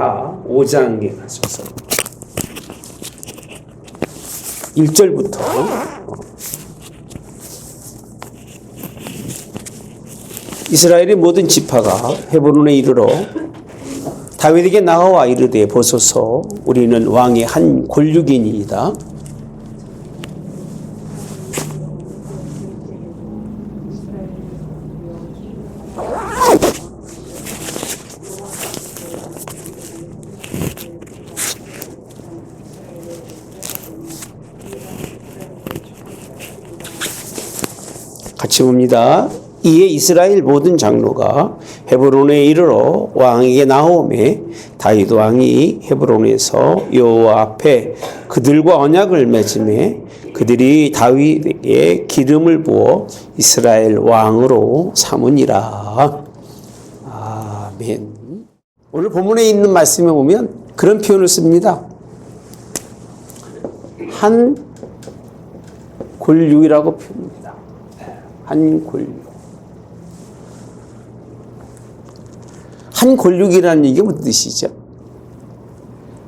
사무엘하 5장에 가셔서 1절부터 이스라엘의 모든 지파가 헤브론에 이르러 다윗에게 나아와 이르되 보소서 우리는 왕의 한 권류기니이다. 같이 봅니다. 이에 이스라엘 모든 장로가 헤브론에 이르러 왕에게 나오매 다윗 왕이 헤브론에서 여호와 앞에 그들과 언약을 맺음에 그들이 다윗에게 기름을 부어 이스라엘 왕으로 삼으니라. 아멘. 오늘 본문에 있는 말씀에 보면 그런 표현을 씁니다. 한 권류이라고 표현합니다. 한 권류. 한 권력이라는 얘기 무슨 뜻이죠?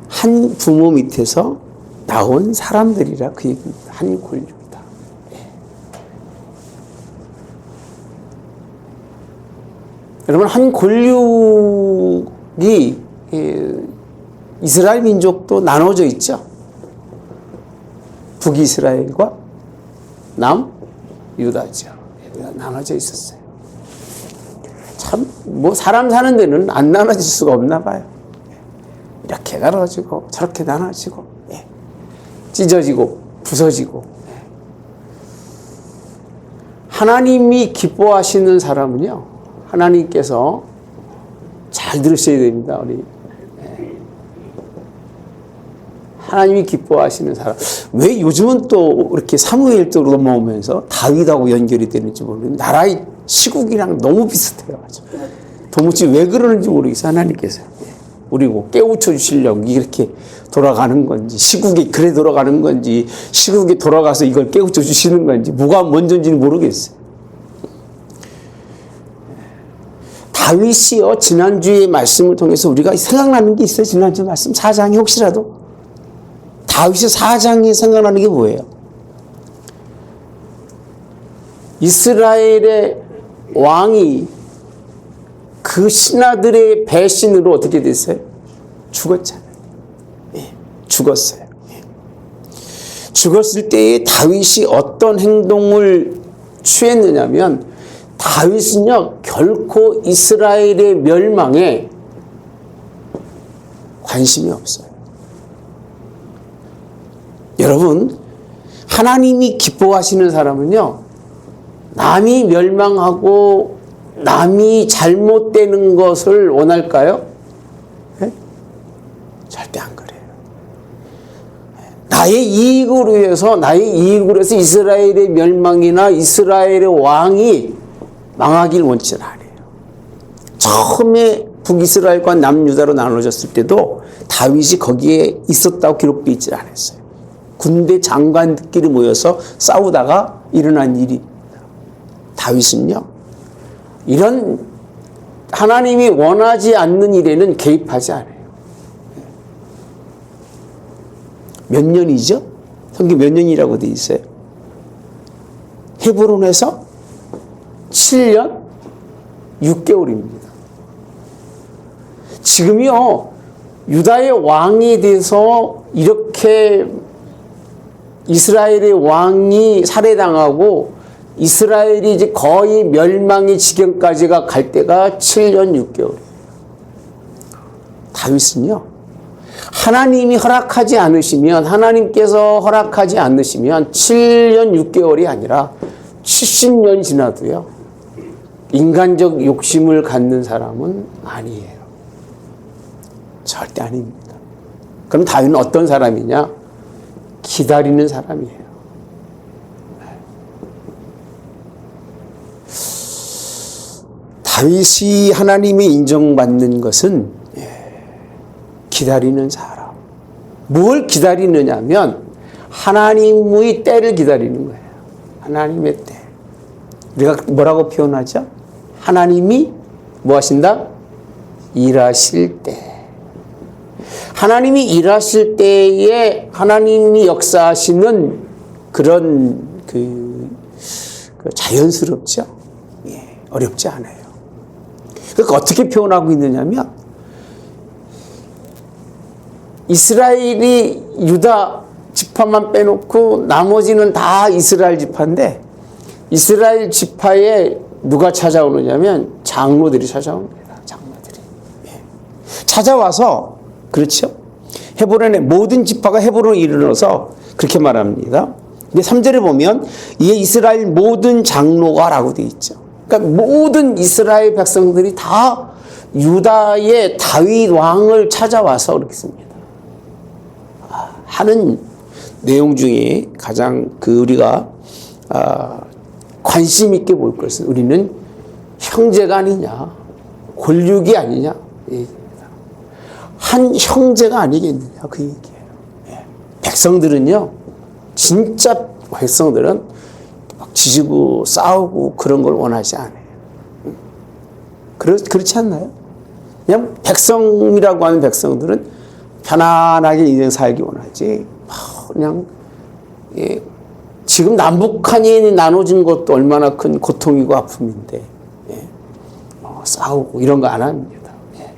한 부모 밑에서 나온 사람들이라 그 얘기입니다. 한 권력이다. 여러분, 한 권력이 이스라엘 민족도 나눠져 있죠. 북이스라엘과 남유다죠. 나눠져 있었어요. 참, 사람 사는 데는 안 나눠질 수가 없나 봐요. 이렇게 나눠지고, 저렇게 나눠지고, 찢어지고, 부서지고. 하나님이 기뻐하시는 사람은요, 하나님께서 잘 들으셔야 됩니다, 우리. 하나님이 기뻐하시는 사람. 왜 요즘은 또 이렇게 사무엘 쪽으로 넘어오면서 다윗하고 연결이 되는지 모르겠는데, 나라의 시국이랑 너무 비슷해요. 도무지 왜 그러는지 모르겠어요, 하나님께서. 우리고 깨우쳐 주시려고 이렇게 돌아가는 건지, 시국이 그래 돌아가는 건지, 시국이 돌아가서 이걸 깨우쳐 주시는 건지, 뭐가 먼저인지는 모르겠어요. 다윗이요, 지난주의 말씀을 통해서 우리가 생각나는 게 있어요. 지난주 말씀 4장이 혹시라도. 다윗의 4장에 생각나는 게 뭐예요? 이스라엘의 왕이 그 신하들의 배신으로 어떻게 됐어요? 죽었잖아요. 죽었어요. 죽었을 때에 다윗이 어떤 행동을 취했느냐면, 다윗은요, 결코 이스라엘의 멸망에 관심이 없어요. 여러분, 하나님이 기뻐하시는 사람은요, 남이 멸망하고 남이 잘못되는 것을 원할까요? 네? 절대 안 그래요. 나의 이익을 위해서 이스라엘의 멸망이나 이스라엘의 왕이 망하길 원치는 않아요. 처음에 북이스라엘과 남유다로 나눠졌을 때도 다윗이 거기에 있었다고 기록되어 있지 않았어요. 군대 장관들끼리 모여서 싸우다가 일어난 일입니다. 다윗은요, 이런 하나님이 원하지 않는 일에는 개입하지 않아요. 몇 년이죠? 성경 몇 년이라고 되어 있어요? 헤브론에서 7년 6개월입니다. 지금요, 유다의 왕이 돼서 이렇게 이스라엘의 왕이 살해당하고 이스라엘이 이제 거의 멸망의 지경까지가 갈 때가 7년 6개월이에요. 다윗은요, 하나님이 허락하지 않으시면, 하나님께서 허락하지 않으시면 7년 6개월이 아니라 70년 지나도요, 인간적 욕심을 갖는 사람은 아니에요. 절대 아닙니다. 그럼 다윗은 어떤 사람이냐? 기다리는 사람이에요. 다윗이 하나님의 인정받는 것은 기다리는 사람. 뭘 기다리느냐면 하나님의 때를 기다리는 거예요. 하나님의 때. 우리가 뭐라고 표현하죠? 하나님이 뭐 하신다? 일하실 때. 하나님이 일하실 때에 하나님이 역사하시는 그런 그 자연스럽죠. 예, 어렵지 않아요. 그러니까 어떻게 표현하고 있느냐면 이스라엘이 유다 지파만 빼놓고 나머지는 다 이스라엘 지파인데 이스라엘 지파에 누가 찾아오느냐면 장로들이 찾아옵니다. 장로들이. 예. 찾아와서 그렇죠. 헤브론의 모든 지파가 헤브론에 이르러서 그렇게 말합니다. 근데 3절에 보면 이에 이스라엘 모든 장로가 라고 되어 있죠. 그러니까 모든 이스라엘 백성들이 다 유다의 다윗 왕을 찾아와서 그렇게 씁니다. 하는 내용 중에 가장 우리가 관심 있게 볼 것은 우리는 형제가 아니냐, 권력이 아니냐, 한 형제가 아니겠느냐 그 얘기예요. 예. 백성들은요, 진짜 백성들은 막 지지고 싸우고 그런 걸 원하지 않아요. 그렇지 않나요? 그냥 백성이라고 하는 백성들은 편안하게 인생 살기 원하지. 그냥 예, 지금 남북한이 나눠진 것도 얼마나 큰 고통이고 아픔인데 예, 싸우고 이런 거 안 합니다. 예.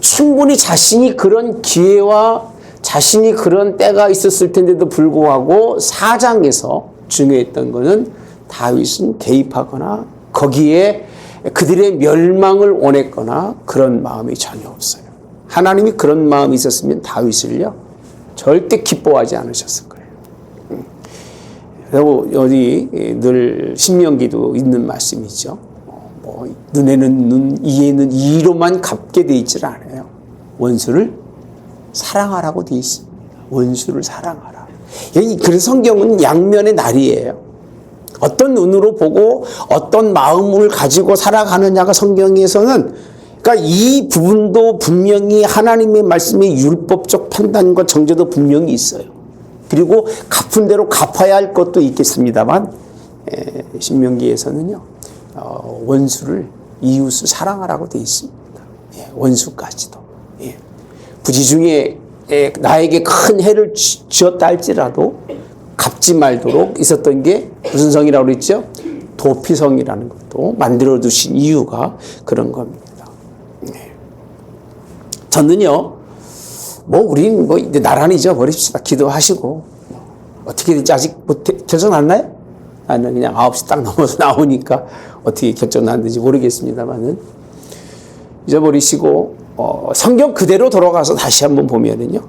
충분히 자신이 그런 기회와 자신이 그런 때가 있었을 텐데도 불구하고 4장에서 중요했던 것은 다윗은 개입하거나 거기에 그들의 멸망을 원했거나 그런 마음이 전혀 없어요. 하나님이 그런 마음이 있었으면 다윗을요 절대 기뻐하지 않으셨을 거예요. 그리고 여기 늘 신명기도 있는 말씀이죠. 눈에는 눈, 이에는 이로만 갚게 돼 있질 않아요. 원수를 사랑하라고 돼 있습니다. 원수를 사랑하라. 그래서 성경은 양면의 날이에요. 어떤 눈으로 보고 어떤 마음을 가지고 살아가느냐가 성경에서는 그러니까 이 부분도 분명히 하나님의 말씀의 율법적 판단과 정죄도 분명히 있어요. 그리고 갚은 대로 갚아야 할 것도 있겠습니다만 신명기에서는요 원수를 이웃을 사랑하라고 되어 있습니다. 원수까지도. 부지 중에 나에게 큰 해를 지었다 할지라도 갚지 말도록 있었던 게 무슨 성이라고 그랬죠? 도피성이라는 것도 만들어 두신 이유가 그런 겁니다. 저는요, 우린 이제 나란히 잊어버립시다. 기도하시고. 어떻게 될지 아직 결정 났나요? 나는 그냥 9시 딱 넘어서 나오니까 어떻게 결정 났는지 모르겠습니다만은. 잊어버리시고, 성경 그대로 돌아가서 다시 한번 보면은요.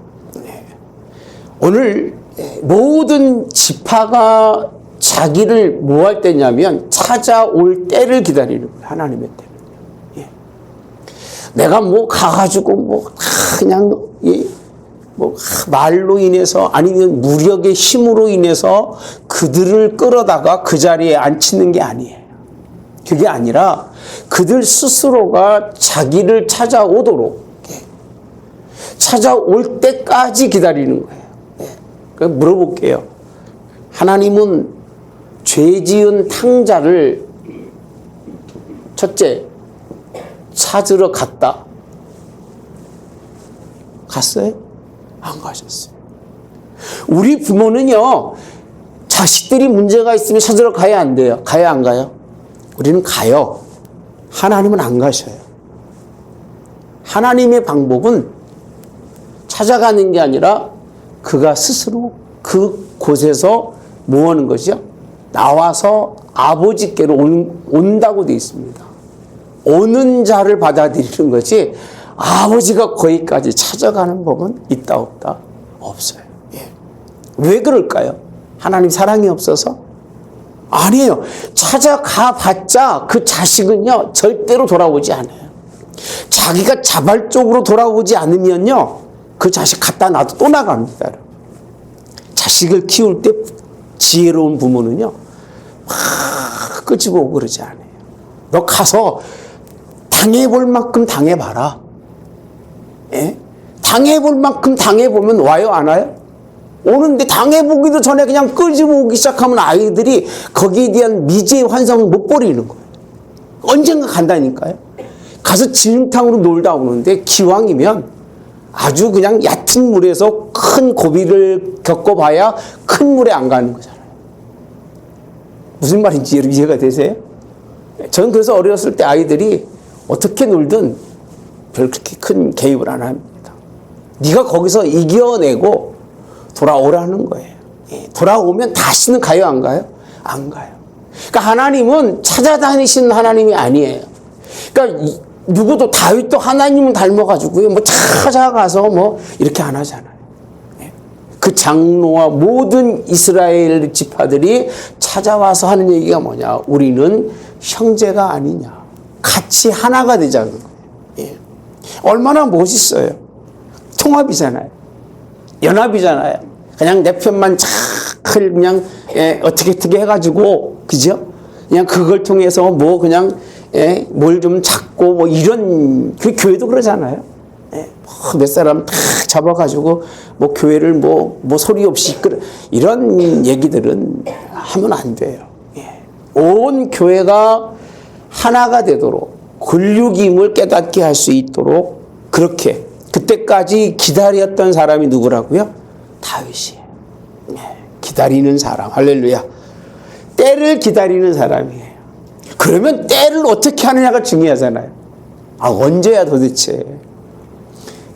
오늘 모든 지파가 자기를 뭐 할 때냐면 찾아올 때를 기다리는 거예요. 하나님의 때를. 내가 가가지고 그냥 말로 인해서 아니면 무력의 힘으로 인해서 그들을 끌어다가 그 자리에 앉히는 게 아니에요. 그게 아니라 그들 스스로가 자기를 찾아오도록 찾아올 때까지 기다리는 거예요. 그러니까 물어볼게요. 하나님은 죄 지은 탕자를 첫째 찾으러 갔다. 갔어요? 안 가셨어요. 우리 부모는요, 자식들이 문제가 있으면 찾으러 가야 안 돼요. 가야 안 가요? 우리는 가요. 하나님은 안 가셔요. 하나님의 방법은 찾아가는 게 아니라 그가 스스로 그 곳에서 뭐 하는 것이요? 나와서 아버지께로 온다고 되어 있습니다. 오는 자를 받아들이는 거지 아버지가 거기까지 찾아가는 법은 있다 없다? 없어요. 왜 그럴까요? 하나님 사랑이 없어서? 아니에요. 찾아가 봤자 그 자식은요 절대로 돌아오지 않아요. 자기가 자발적으로 돌아오지 않으면요 그 자식 갖다 놔도 또 나갑니다. 자식을 키울 때 지혜로운 부모는요 막 끄집어오고 그러지 않아요. 너 가서 당해볼 만큼 당해봐라. 당해볼 만큼 당해보면 와요 안 와요? 오는데 당해보기도 전에 그냥 끄집어오기 시작하면 아이들이 거기에 대한 미지의 환상을 못 버리는 거예요. 언젠가 간다니까요. 가서 진흙탕으로 놀다 오는데 기왕이면 아주 그냥 얕은 물에서 큰 고비를 겪어봐야 큰 물에 안 가는 거잖아요. 무슨 말인지 여러분 이해가 되세요? 저는 그래서 어렸을 때 아이들이 어떻게 놀든 별 그렇게 큰 개입을 안 합니다. 네가 거기서 이겨내고 돌아오라는 거예요. 돌아오면 다시는 가요, 안 가요? 안 가요. 그러니까 하나님은 찾아다니시는 하나님이 아니에요. 그러니까 누구도 다윗도 하나님은 닮아가지고요, 뭐 찾아가서 뭐 이렇게 안 하잖아요. 그 장로와 모든 이스라엘 지파들이 찾아와서 하는 얘기가 뭐냐? 우리는 형제가 아니냐? 같이 하나가 되자는 거예요. 얼마나 멋있어요. 통합이잖아요. 연합이잖아요. 그냥 내 편만 잘 그냥 어떻게 해가지고 그죠? 그냥 그걸 통해서 뭐 그냥 뭘 좀 잡고 뭐 이런 그 교회도 그러잖아요. 몇 사람 다 잡아가지고 뭐 교회를 뭐 소리 없이 이런 얘기들은 하면 안 돼요. 온 교회가 하나가 되도록 근육임을 깨닫게 할 수 있도록 그렇게 그때까지 기다렸던 사람이 누구라고요? 다윗이에요. 기다리는 사람. 할렐루야. 때를 기다리는 사람이에요. 그러면 때를 어떻게 하느냐가 중요하잖아요. 언제야 도대체?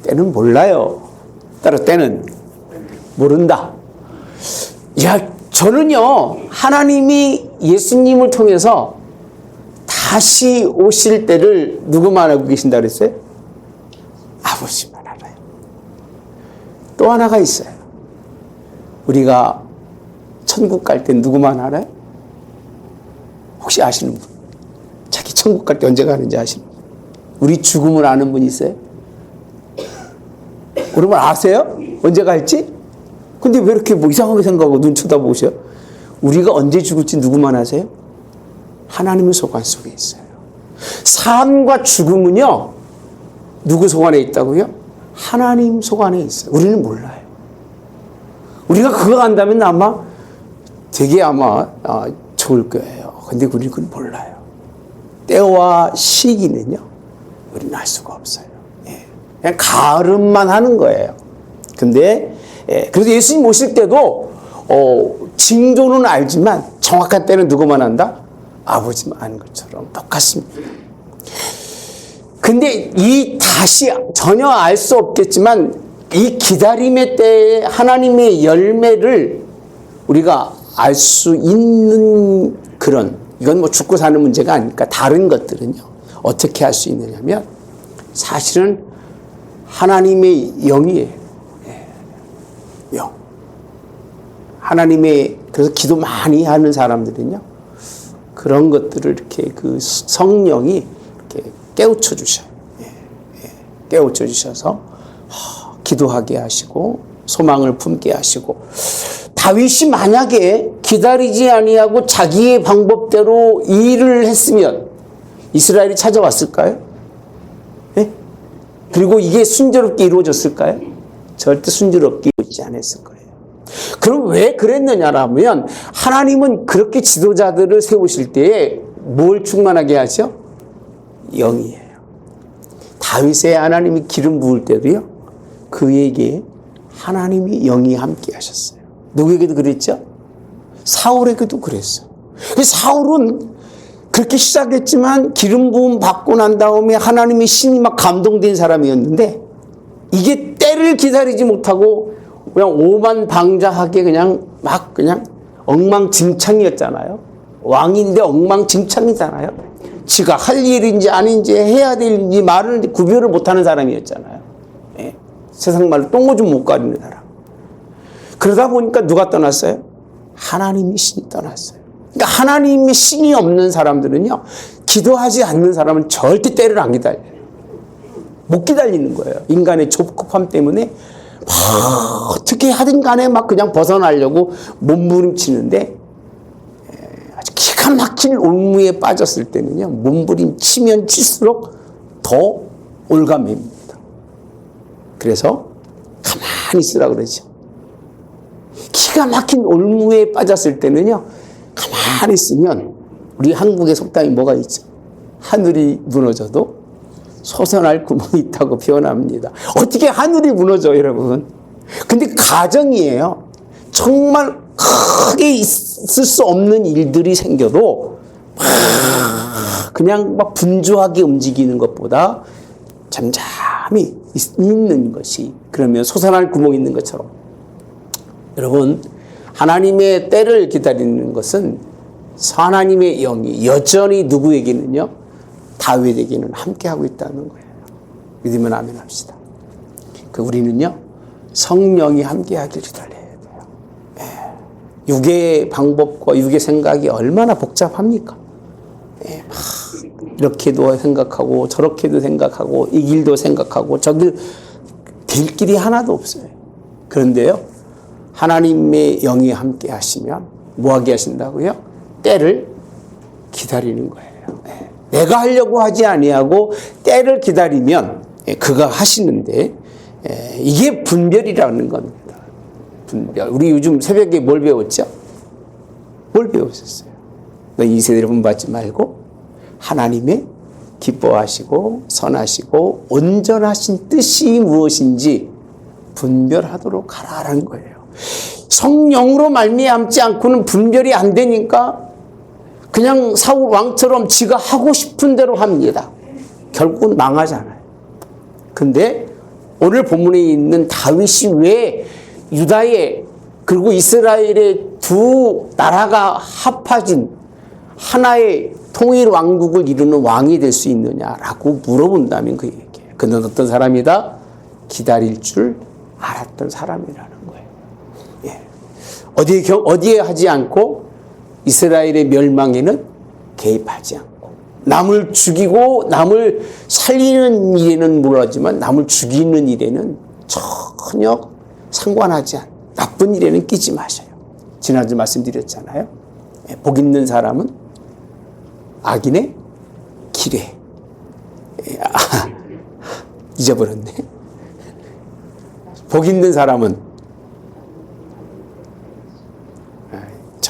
때는 몰라요. 따로 때는 모른다. 저는요, 하나님이 예수님을 통해서 다시 오실 때를 누구만 알고 계신다 그랬어요? 아버지만 알아요. 또 하나가 있어요. 우리가 천국 갈 때 누구만 알아요? 혹시 아시는 분? 자기 천국 갈 때 언제 가는지 아시는 분? 우리 죽음을 아는 분 있어요? 여러분 아세요? 언제 갈지? 근데 왜 이렇게 뭐 이상하게 생각하고 눈 쳐다보세요? 우리가 언제 죽을지 누구만 아세요? 하나님의 소관 속에 있어요. 삶과 죽음은요, 누구 소관에 있다고요? 하나님 소관에 있어요. 우리는 몰라요. 우리가 그거 안다면 아마 되게 좋을 거예요. 근데 우리는 그걸 몰라요. 때와 시기는요, 우리는 알 수가 없어요. 그냥 가름만 하는 거예요. 근데 그래서 예수님 오실 때도 징조는 알지만 정확한 때는 누구만 안다? 아버지만 아는 것처럼 똑같습니다. 근데 이 다시 전혀 알 수 없겠지만 이 기다림의 때에 하나님의 열매를 우리가 알 수 있는 그런, 이건 뭐 죽고 사는 문제가 아니니까 다른 것들은요 어떻게 할 수 있느냐면 사실은 하나님의 영이에요. 영. 하나님의, 그래서 기도 많이 하는 사람들은요 그런 것들을 이렇게 그 성령이 이렇게 깨우쳐 주셔요. 깨우쳐 주셔서 기도하게 하시고 소망을 품게 하시고, 다윗이 만약에 기다리지 아니하고 자기의 방법대로 일을 했으면 이스라엘이 찾아왔을까요? 그리고 이게 순조롭게 이루어졌을까요? 절대 순조롭게 이루어지지 않았을 거예요. 그럼 왜 그랬느냐라면 하나님은 그렇게 지도자들을 세우실 때에 뭘 충만하게 하죠? 영이에요. 다윗의 하나님이 기름 부을 때도요, 그에게 하나님이 영이 함께 하셨어요. 누구에게도 그랬죠? 사울에게도 그랬어요. 사울은 그렇게 시작했지만 기름 부음 받고 난 다음에 하나님의 신이 막 감동된 사람이었는데, 이게 때를 기다리지 못하고 그냥 오만방자하게 그냥 엉망진창이었잖아요. 왕인데 엉망진창이잖아요. 지가 할 일인지 아닌지 해야 될 일인지 말을 구별을 못하는 사람이었잖아요. 세상 말로 똥오줌 못 가리는 사람. 그러다 보니까 누가 떠났어요? 하나님의 신이 떠났어요. 그러니까 하나님의 신이 없는 사람들은요, 기도하지 않는 사람은 절대 때를 안 기다려요. 못 기다리는 거예요. 인간의 좁급함 때문에 어떻게 하든 간에 막 그냥 벗어나려고 몸부림치는데, 아주 기가 막힌 올무에 빠졌을 때는요, 몸부림치면 칠수록 더 올가매입니다. 그래서 가만히 있으라 그러죠. 기가 막힌 올무에 빠졌을 때는요, 가만히 있으면, 우리 한국의 속담이 뭐가 있죠? 하늘이 무너져도 솟아날 구멍이 있다고 표현합니다. 어떻게 하늘이 무너져, 여러분? 근데 가정이에요. 정말 크게 있을 수 없는 일들이 생겨도 그냥 막 분주하게 움직이는 것보다 잠잠히 있는 것이, 그러면 솟아날 구멍이 있는 것처럼, 여러분, 하나님의 때를 기다리는 것은 하나님의 영이 여전히 누구에게는요? 다윗에게는 함께하고 있다는 거예요. 믿으면 아멘 합시다. 우리는요, 성령이 함께하길 기다려야 돼요. 예. 육의 방법과 육의 생각이 얼마나 복잡합니까? 예. 이렇게도 생각하고 저렇게도 생각하고 이 길도 생각하고 저길, 될 길이 하나도 없어요. 그런데요, 하나님의 영이 함께 하시면 뭐 하게 하신다고요? 때를 기다리는 거예요. 예. 내가 하려고 하지 아니하고 때를 기다리면 그가 하시는데, 이게 분별이라는 겁니다. 분별. 우리 요즘 새벽에 뭘 배웠죠? 뭘 배웠었어요? 이 세대를 본받지 말고 하나님의 기뻐하시고 선하시고 온전하신 뜻이 무엇인지 분별하도록 하라는 거예요. 성령으로 말미암지 않고는 분별이 안 되니까 그냥 사울 왕처럼 지가 하고 싶은 대로 합니다. 결국은 망하잖아요. 근데 오늘 본문에 있는 다윗이 왜 유다의 그리고 이스라엘의 두 나라가 합해진 하나의 통일 왕국을 이루는 왕이 될 수 있느냐라고 물어본다면 그 얘기예요. 그는 어떤 사람이다? 기다릴 줄 알았던 사람이라는 거예요. 예. 어디에 하지 않고 이스라엘의 멸망에는 개입하지 않고, 남을 죽이고 남을 살리는 일에는 몰라지만 남을 죽이는 일에는 전혀 상관하지 않고 나쁜 일에는 끼지 마셔요. 지난주 말씀드렸잖아요. 예. 복 있는 사람은 악인의 길에, 잊어버렸네. 복 있는 사람은,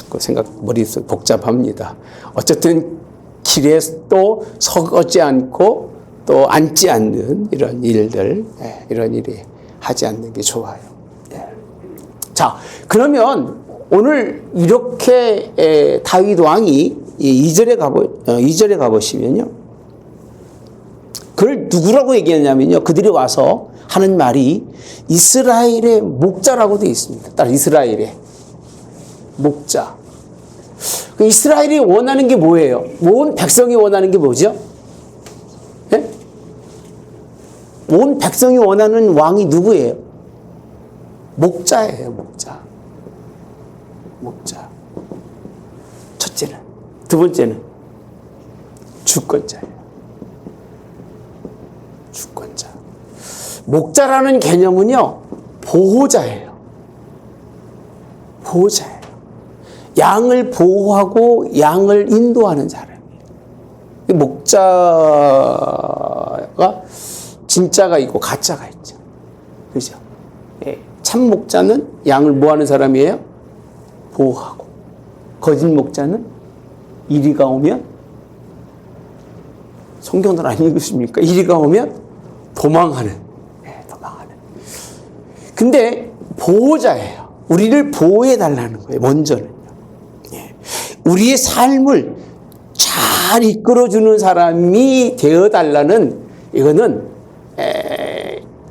자꾸 머릿속 복잡합니다. 어쨌든 길에 또 서거지 않고 또 앉지 않는 이런 일들, 이런 일이 하지 않는 게 좋아요. 자, 그러면 오늘 이렇게 다윗 왕이 2절에 가보시면요. 그걸 누구라고 얘기하냐면요. 그들이 와서 하는 말이 이스라엘의 목자라고 되어 있습니다. 따라 이스라엘의 목자. 이스라엘이 원하는 게 뭐예요? 온 백성이 원하는 게 뭐죠? 네? 온 백성이 원하는 왕이 누구예요? 목자예요, 목자. 목자. 첫째는. 두 번째는 주권자예요. 주권자. 목자라는 개념은요, 보호자예요. 보호자예요. 양을 보호하고 양을 인도하는 사람이에요. 목자가 진짜가 있고 가짜가 있죠. 그죠? 참 목자는 양을 뭐 하는 사람이에요? 보호하고. 거짓 목자는 이리가 오면, 성경을 안 읽으십니까? 이리가 오면 도망하는. 도망하는. 근데 보호자예요. 우리를 보호해 달라는 거예요, 먼저는요. 우리의 삶을 잘 이끌어주는 사람이 되어달라는, 이거는,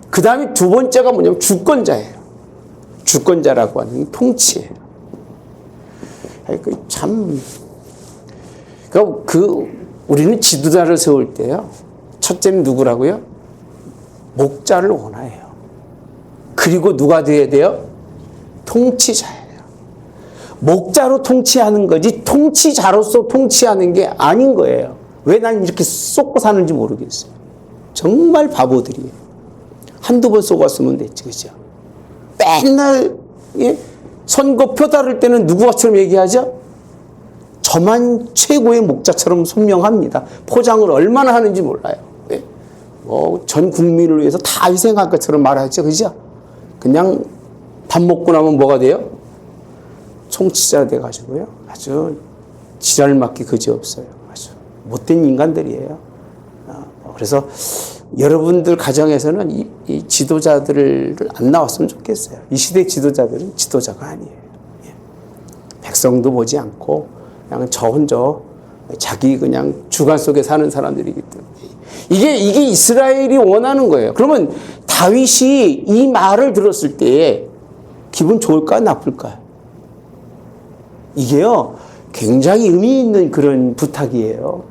그 다음에 두 번째가 뭐냐면 주권자예요. 주권자라고 하는 게 통치예요. 참, 우리는 지도자를 세울 때요, 첫째는 누구라고요? 목자를 원해요. 그리고 누가 되어야 돼요? 통치자예요. 목자로 통치하는 거지 통치자로서 통치하는 게 아닌 거예요. 왜 난 이렇게 쏟고 사는지 모르겠어요. 정말 바보들이에요. 한두 번 쏘았으면 됐지, 그죠? 맨날, 선거표 다를 때는 누구처럼 얘기하죠? 저만 최고의 목자처럼 손명합니다. 포장을 얼마나 하는지 몰라요. 전 국민을 위해서 다 희생할 것처럼 말하죠, 그죠? 그냥 밥 먹고 나면 뭐가 돼요? 통치자 돼가지고요. 아주 지랄맞기 그지없어요. 아주 못된 인간들이에요. 그래서 여러분들 가정에서는 이 지도자들을 안 나왔으면 좋겠어요. 이 시대 지도자들은 지도자가 아니에요. 예. 백성도 보지 않고 그냥 저 혼자 자기 그냥 주관 속에 사는 사람들이기 때문에 이게 이스라엘이 원하는 거예요. 그러면 다윗이 이 말을 들었을 때에 기분 좋을까 나쁠까요? 이게요 굉장히 의미 있는 그런 부탁이에요.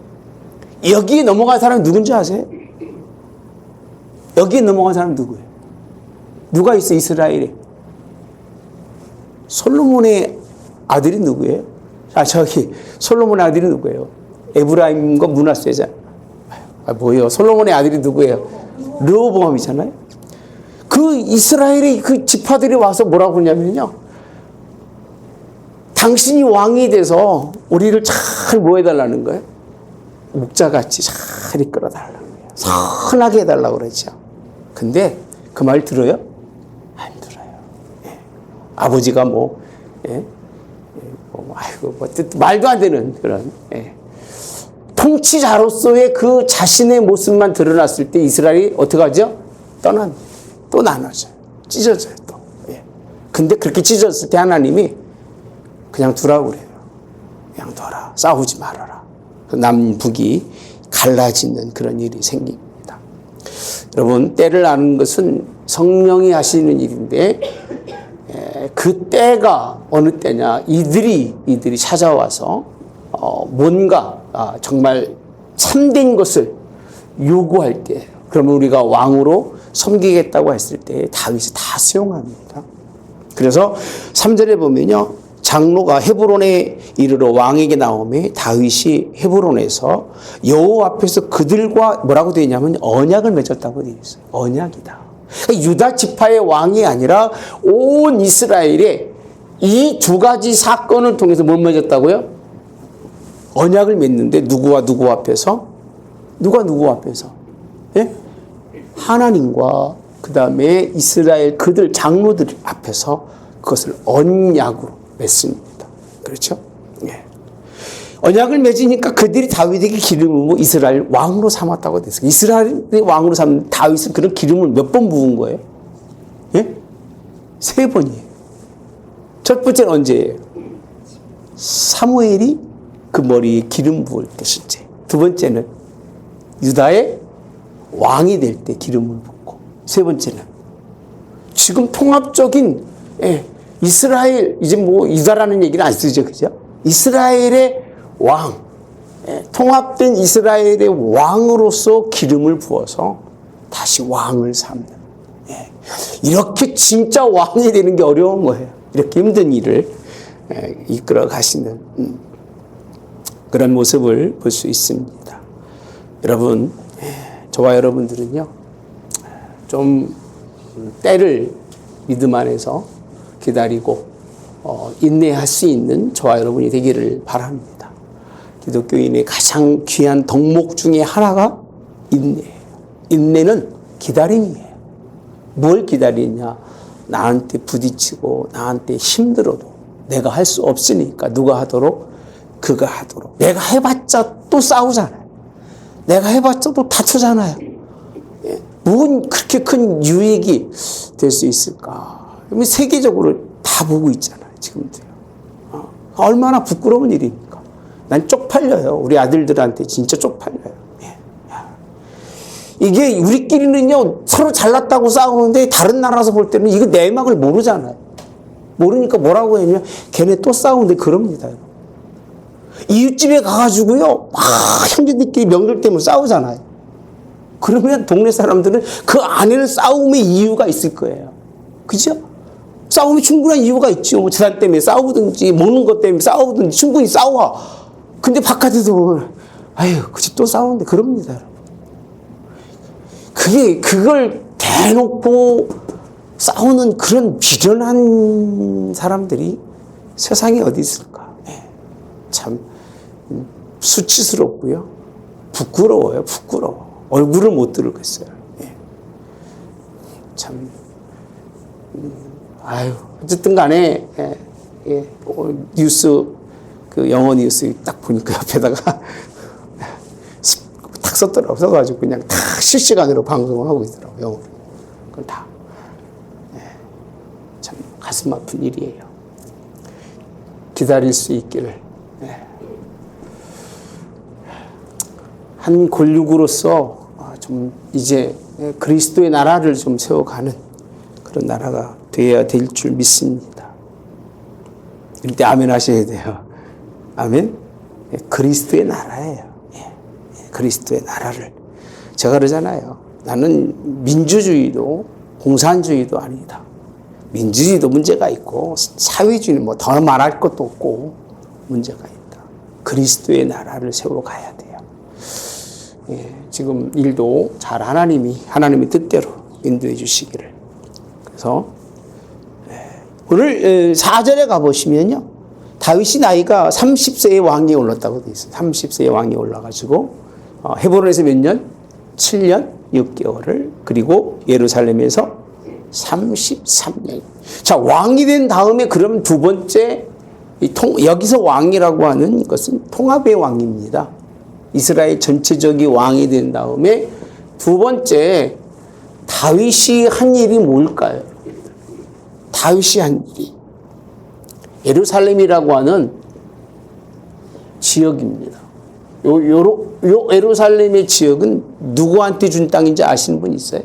여기에 넘어간 사람이 누군지 아세요? 여기에 넘어간 사람이 누구예요? 누가 있어 이스라엘에? 솔로몬의 아들이 누구예요? 솔로몬의 아들이 누구예요? 에브라임과 므낫세잖아요. 뭐예요? 솔로몬의 아들이 누구예요? 르호보암이잖아요. 그 이스라엘의 그 지파들이 와서 뭐라고 그러냐면요. 당신이 왕이 돼서 우리를 잘 뭐 해달라는 거예요? 목자같이 잘 이끌어달라는 거예요. 선하게 해달라고 그러죠. 근데 그 말 들어요? 안 들어요. 예. 아버지가 말도 안 되는 그런, 통치자로서의 그 자신의 모습만 드러났을 때 이스라엘이 어떻게 하죠? 또 나눠져요. 찢어져요, 또. 예. 근데 그렇게 찢어졌을 때 하나님이 그냥 두라고 그래요. 그냥 둬라. 싸우지 말아라. 남북이 갈라지는 그런 일이 생깁니다. 여러분, 때를 아는 것은 성령이 하시는 일인데, 그 때가 어느 때냐? 이들이 찾아와서, 뭔가, 정말 참된 것을 요구할 때, 그러면 우리가 왕으로 섬기겠다고 했을 때 다윗이 다 수용합니다. 그래서 3절에 보면요. 장로가 헤브론에 이르러 왕에게 나오매 다윗이 헤브론에서 여호와 앞에서 그들과 뭐라고 되어 있냐면 언약을 맺었다고 되어 있어요. 언약이다. 그러니까 유다 지파의 왕이 아니라 온 이스라엘에 이 두 가지 사건을 통해서 뭘 맺었다고요? 언약을 맺는데 누구와 누구 앞에서? 누구 앞에서? 예? 하나님과 그 다음에 이스라엘 그들 장로들 앞에서 그것을 언약으로 맺습니다. 그렇죠? 예. 언약을 맺으니까 그들이 다윗에게 기름을 부어 이스라엘 왕으로 삼았다고 됐어요. 이스라엘의 왕으로 삼은 다윗은 그런 기름을 몇 번 부은 거예요? 예? 3번이에요. 첫 번째는 언제예요? 사무엘이 그 머리에 기름 부을 때 실제. 두 번째는 유다의 왕이 될 때 기름을 붓고. 세 번째는 지금 통합적인 이스라엘, 이제 유다라는 얘기는 안 쓰죠. 그죠? 이스라엘의 왕, 통합된 이스라엘의 왕으로서 기름을 부어서 다시 왕을 삼는. 이렇게 진짜 왕이 되는 게 어려운 거예요. 이렇게 힘든 일을 이끌어 가시는 그런 모습을 볼 수 있습니다. 여러분, 저와 여러분들은요, 좀 때를 믿음 안에서 기다리고 인내할 수 있는 저와 여러분이 되기를 바랍니다. 기독교인의 가장 귀한 덕목 중에 하나가 인내예요. 인내는 기다림이에요. 뭘 기다리냐? 나한테 부딪히고 나한테 힘들어도 내가 할 수 없으니까 누가 하도록? 그가 하도록. 내가 해봤자 또 싸우잖아요. 내가 해봤자 또 다투잖아요. 뭔 그렇게 큰 유익이 될 수 있을까? 세계적으로 다 보고 있잖아요. 지금도요. 얼마나 부끄러운 일입니까? 난 쪽팔려요. 우리 아들들한테 진짜 쪽팔려요. 이게 우리끼리는요 서로 잘났다고 싸우는데 다른 나라에서 볼 때는 이거 내막을 모르잖아요. 모르니까 뭐라고 했냐면 걔네 또 싸우는데 그럽니다. 이웃집에 가가지고요 막 형제들끼리 명절 때문에 싸우잖아요. 그러면 동네 사람들은 그 안에는 싸움의 이유가 있을 거예요. 그죠? 싸움이 충분한 이유가 있죠. 뭐 재산 때문에 싸우든지 먹는 것 때문에 싸우든지 충분히 싸워. 근데 바깥에서 보면 아유 그 집 또 싸우는데 그럽니다. 여러분. 그걸 대놓고 싸우는 그런 비련한 사람들이 세상에 어디 있을까? 참 수치스럽고요. 부끄러워요. 부끄러워. 얼굴을 못 들겠어요. 참 아유 어쨌든 간에 뉴스 그 영어 뉴스 딱 보니까 옆에다가 딱 썼더라고. 써가지고 그냥 다 실시간으로 방송을 하고 있더라고요. 영어로. 그걸 다. 참 가슴 아픈 일이에요. 기다릴 수 있기를. 한 골육으로서 좀 이제 그리스도의 나라를 좀 세워가는 그런 나라가 되어야 될 줄 믿습니다. 이럴 때 아멘 하셔야 돼요. 아멘. 그리스도의 나라예요. 그리스도의 나라를. 제가 그러잖아요. 나는 민주주의도 공산주의도 아니다. 민주주의도 문제가 있고 사회주의는 뭐 더 말할 것도 없고 문제가 있다. 그리스도의 나라를 세우러 가야 돼요. 지금 일도 잘 하나님의 뜻대로 인도해 주시기를. 그래서 오늘 4절에 가보시면요. 다윗이 나이가 30세의 왕위에 올랐다고 되어 있어요. 30세의 왕위에 올라가지고 헤브론에서 몇 년? 7년 6개월을 그리고 예루살렘에서 33년. 자, 왕이 된 다음에 그럼 두 번째 여기서 왕이라고 하는 것은 통합의 왕입니다. 이스라엘 전체적인 왕이 된 다음에 두 번째 다윗이 한 일이 뭘까요? 다윗이 한 일이 예루살렘이라고 하는 지역입니다. 요 예루살렘의 지역은 누구한테 준 땅인지 아시는 분 있어요?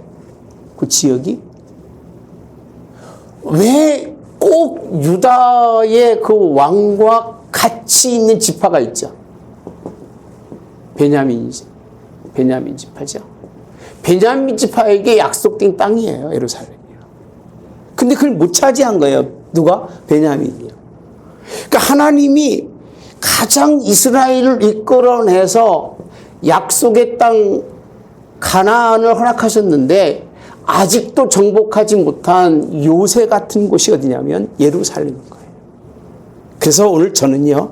그 지역이? 왜 꼭 유다의 그 왕과 같이 있는 지파가 있죠? 베냐민 지파죠. 베냐민 지파에게 약속된 땅이에요, 예루살렘이요. 근데 그걸 못 차지한 거예요. 누가? 베냐민이요. 그러니까 하나님이 가장 이스라엘을 이끌어내서 약속의 땅 가나안을 허락하셨는데 아직도 정복하지 못한 요새 같은 곳이 어디냐면 예루살렘인 거예요. 그래서 오늘 저는요,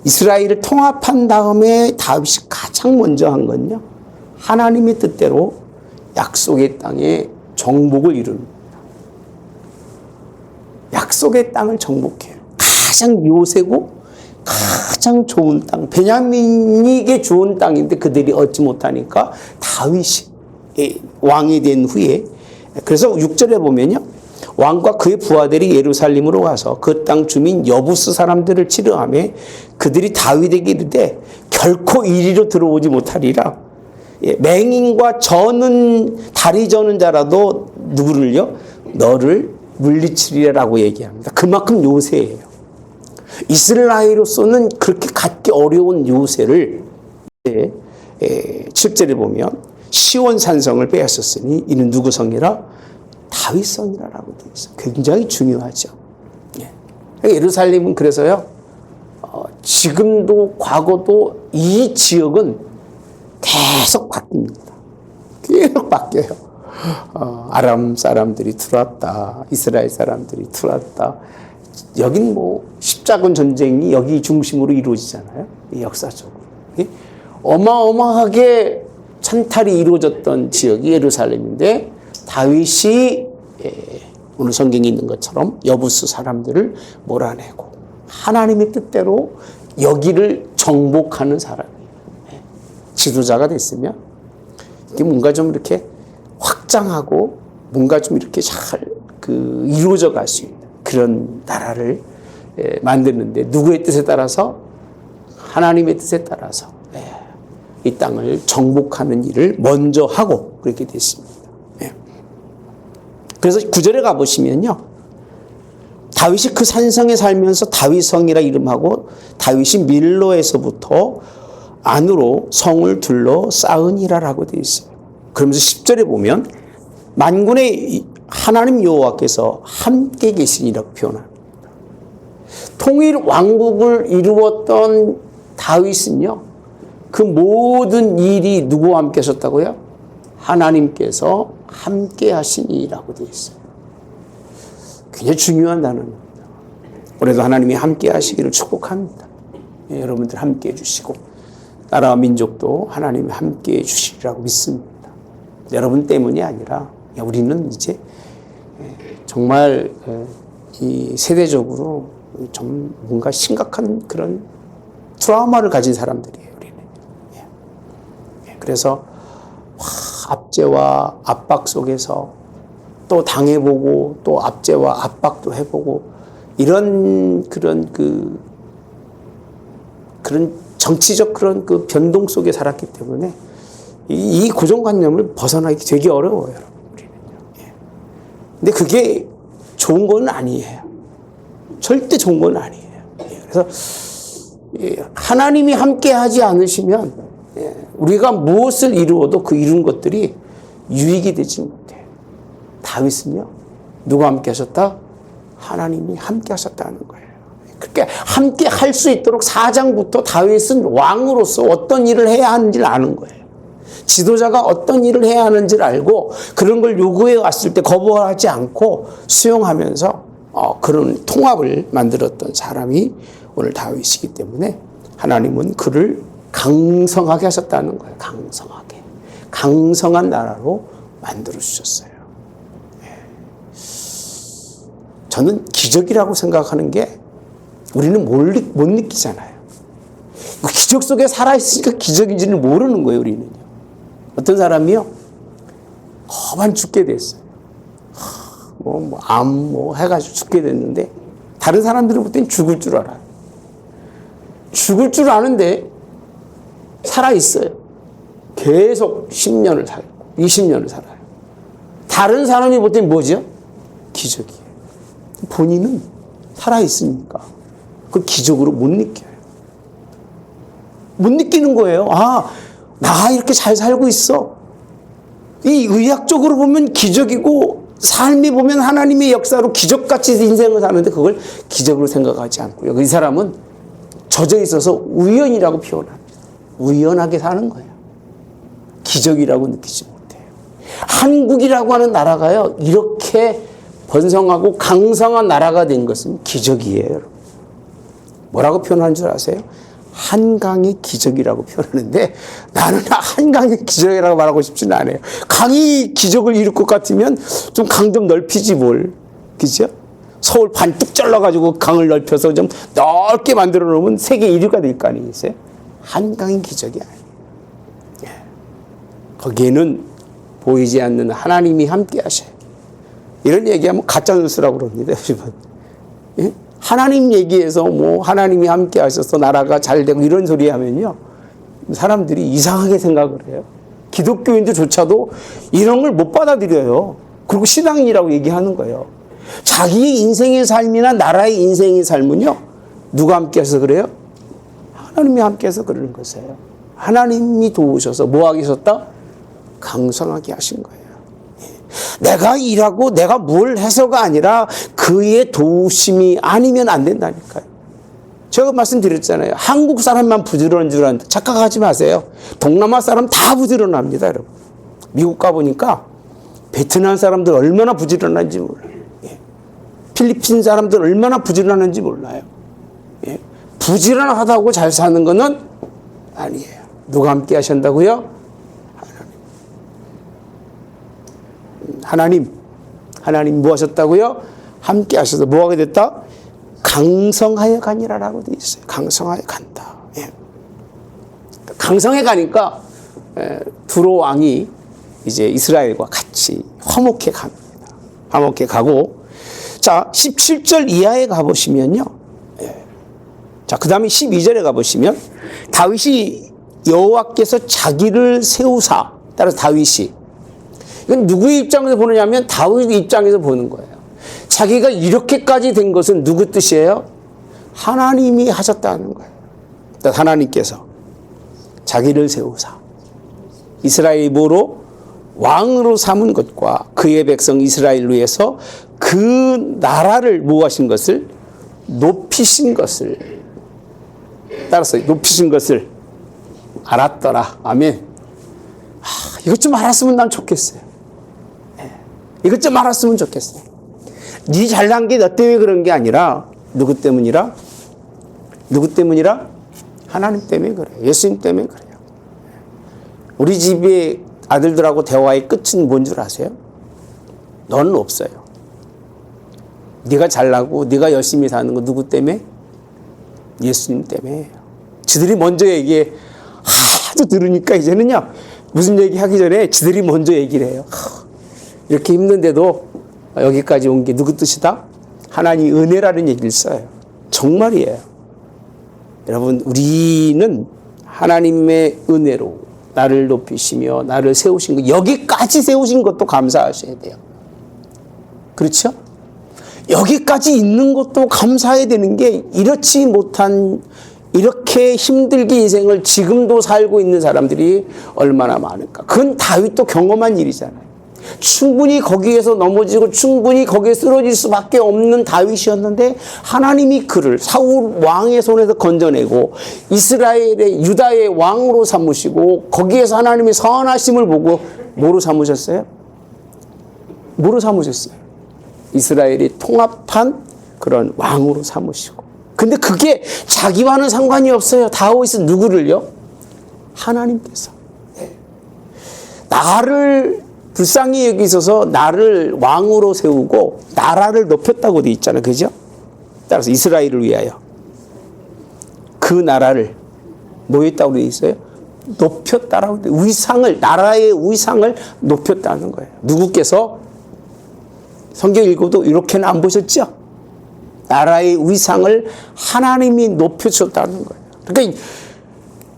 이스라엘을 통합한 다음에 다윗이 가장 먼저 한 건요, 하나님의 뜻대로 약속의 땅에 정복을 이룹니다. 약속의 땅을 정복해요. 가장 요새고 가장 좋은 땅, 베냐민에게 좋은 땅인데 그들이 얻지 못하니까 다윗이 왕이 된 후에, 그래서 6절에 보면요, 왕과 그의 부하들이 예루살렘으로 가서 그 땅 주민 여부스 사람들을 치료하며 그들이 다윗에게 이르되 결코 이리로 들어오지 못하리라. 맹인과 다리 저는 자라도 누구를요? 너를 물리치리라고 얘기합니다. 그만큼 요새예요. 이스라엘로서는 그렇게 갖기 어려운 요새를 7절에 보면 시온 산성을 빼앗았으니 이는 누구 성이라? 다윗 성이라고 되어 있어요. 굉장히 중요하죠. 예루살렘은 그래서요, 지금도 과거도 이 지역은 계속 바뀝니다. 계속 바뀌어요. 아람 사람들이 들어왔다. 이스라엘 사람들이 들어왔다. 여긴 뭐 십자군 전쟁이 여기 중심으로 이루어지잖아요. 역사적으로. 어마어마하게 찬탈이 이루어졌던 지역이 예루살렘인데 다윗이 오늘 성경에 있는 것처럼 여부스 사람들을 몰아내고 하나님의 뜻대로 여기를 정복하는 사람이에요. 지도자가 됐으면 이게 뭔가 좀 이렇게 확장하고 뭔가 좀 이렇게 잘 이루어져 갈 수 있는 그런 나라를 만드는데 누구의 뜻에 따라서? 하나님의 뜻에 따라서 이 땅을 정복하는 일을 먼저 하고 그렇게 됐습니다. 그래서 9절에 가보시면요, 다윗이 그 산성에 살면서 다윗성이라 이름하고 다윗이 밀로에서부터 안으로 성을 둘러 쌓으니라라고 되어 있어요. 그러면서 10절에 보면 만군의 하나님 여호와께서 함께 계시니라고 표현합니다. 통일 왕국을 이루었던 다윗은요, 그 모든 일이 누구와 함께 하셨다고요? 하나님께서 함께 하시니라고 되어 있어요. 굉장히 중요한 단어입니다. 올해도 하나님이 함께 하시기를 축복합니다. 여러분들 함께 해주시고 나라와 민족도 하나님이 함께 해주시리라고 믿습니다. 여러분 때문이 아니라 우리는 이제 정말 이 세대적으로 좀 뭔가 심각한 그런 트라우마를 가진 사람들이에요. 우리는. 그래서 압제와 압박 속에서 또 당해보고 또 압제와 압박도 해보고 이런 그런 정치적 그런 그 변동 속에 살았기 때문에 이 고정관념을 벗어나기 되게 어려워요, 여러분. 우리는요. 근데 그게 좋은 건 아니에요. 절대 좋은 건 아니에요. 그래서 하나님이 함께 하지 않으시면 우리가 무엇을 이루어도 그 이룬 것들이 유익이 되지 못해요. 다윗은요, 누가 함께 하셨다? 하나님이 함께 하셨다는 거예요. 그렇게 함께 할 수 있도록 4장부터 다윗은 왕으로서 어떤 일을 해야 하는지를 아는 거예요. 지도자가 어떤 일을 해야 하는지를 알고 그런 걸 요구해 왔을 때 거부하지 않고 수용하면서 그런 통합을 만들었던 사람이 오늘 다윗이기 때문에 하나님은 그를 강성하게 하셨다는 거예요. 강성하게. 강성한 나라로 만들어 주셨어요. 저는 기적이라고 생각하는 게 우리는 못 느끼잖아요. 기적 속에 살아있으니까 기적인지는 모르는 거예요, 우리는요. 어떤 사람이요, 허만 죽게 됐어요. 암 해가지고 죽게 됐는데, 다른 사람들은 볼 땐 죽을 줄 알아요. 죽을 줄 아는데, 살아있어요. 계속 10년을 살고, 20년을 살아요. 다른 사람이 볼 땐 뭐죠? 기적이에요. 본인은 살아있으니까, 그 기적으로 못 느껴요. 못 느끼는 거예요. 나 이렇게 잘 살고 있어. 이 의학적으로 보면 기적이고 삶이 보면 하나님의 역사로 기적같이 인생을 사는데 그걸 기적으로 생각하지 않고요. 이 사람은 젖어 있어서 우연이라고 표현합니다. 우연하게 사는 거예요. 기적이라고 느끼지 못해요. 한국이라고 하는 나라가요, 이렇게 번성하고 강성한 나라가 된 것은 기적이에요. 뭐라고 표현하는 줄 아세요? 한강의 기적이라고 표현하는데 나는 한강의 기적이라고 말하고 싶지는 않아요. 강이 기적을 이룰 것 같으면 좀 강 좀 넓히지 뭘. 그죠? 서울 반뚝 잘라가지고 강을 넓혀서 좀 넓게 만들어 놓으면 세계 1위가 될 거 아니겠어요? 한강의 기적이 아니에요. 거기에는 보이지 않는 하나님이 함께 하셔요. 이런 얘기하면 가짜뉴스라고 그럽니다. 예? 하나님 얘기해서 하나님이 함께 하셔서 나라가 잘 되고 이런 소리 하면요, 사람들이 이상하게 생각을 해요. 기독교인들조차도 이런 걸 못 받아들여요. 그리고 신앙인이라고 얘기하는 거예요. 자기의 인생의 삶이나 나라의 인생의 삶은요, 누가 함께 해서 그래요? 하나님이 함께 해서 그러는 것이에요. 하나님이 도우셔서 뭐하게 하셨다? 강성하게 하신 거예요. 내가 일하고 내가 뭘 해서가 아니라 그의 도우심이 아니면 안 된다니까요. 제가 말씀드렸잖아요. 한국 사람만 부지런한 줄 아는데 착각하지 마세요. 동남아 사람 다 부지런합니다, 여러분. 미국 가보니까 베트남 사람들 얼마나 부지런한지 몰라요. 필리핀 사람들 얼마나 부지런한지 몰라요. 부지런하다고 잘 사는 거는 아니에요. 누가 함께 하신다고요? 하나님 뭐 하셨다고요? 함께 하셔서 뭐 하게 됐다? 강성하여 가니라라고 되어 있어요. 강성하여 간다. 강성해 가니까 두로 왕이 이제 이스라엘과 같이 화목해 갑니다. 화목해 가고, 자 17절 이하에 가보시면요, 자 그 다음에 12절에 가보시면 다윗이 여호와께서 자기를 세우사, 따라서 다윗이, 이건 누구의 입장에서 보느냐면 다윗 입장에서 보는 거예요. 자기가 이렇게까지 된 것은 누구 뜻이에요? 하나님이 하셨다는 거예요. 하나님께서 자기를 세우사 이스라엘보로 왕으로 삼은 것과 그의 백성 이스라엘로 해서 그 나라를 모하신 것을 높이신 것을, 따라서 높이신 것을 알았더라. 아멘. 이것 좀 알았으면 난 좋겠어요. 이것 좀 알았으면 좋겠어요. 네 잘난 게 너 때문에 그런 게 아니라 누구 때문이라? 누구 때문이라? 하나님 때문에 그래요. 예수님 때문에 그래요. 우리 집의 아들들하고 대화의 끝은 뭔 줄 아세요? 너는 없어요. 네가 잘나고 네가 열심히 사는 거 누구 때문에? 예수님 때문에. 지들이 먼저 얘기해. 하도 들으니까 이제는요, 무슨 얘기 하기 전에 지들이 먼저 얘기를 해요. 이렇게 힘든데도 여기까지 온 게 누구 뜻이다? 하나님 은혜라는 얘기를 써요. 정말이에요. 여러분, 우리는 하나님의 은혜로 나를 높이시며 나를 세우신 것, 여기까지 세우신 것도 감사하셔야 돼요. 그렇죠? 여기까지 있는 것도 감사해야 되는 게, 이렇지 못한, 이렇게 힘들게 인생을 지금도 살고 있는 사람들이 얼마나 많을까. 그건 다윗도 경험한 일이잖아요. 충분히 거기에서 넘어지고 충분히 거기에 쓰러질 수밖에 없는 다윗이었는데, 하나님이 그를 사울 왕의 손에서 건져내고 이스라엘의 유다의 왕으로 삼으시고, 거기에서 하나님의 선하심을 보고 뭐로 삼으셨어요? 뭐로 삼으셨어요? 이스라엘이 통합한 그런 왕으로 삼으시고. 근데 그게 자기와는 상관이 없어요. 다윗은 누구를요? 하나님께서. 나를 불쌍히 여기셔서 나를 왕으로 세우고 나라를 높였다고 돼 있잖아요. 그죠? 따라서 이스라엘을 위하여 그 나라를 뭐 했다고 돼 있어요? 높였다라고 돼. 위상을, 나라의 위상을 높였다는 거예요. 누구께서? 성경 읽어도 이렇게는 안 보셨죠? 나라의 위상을 하나님이 높여주셨다는 거예요. 그러니까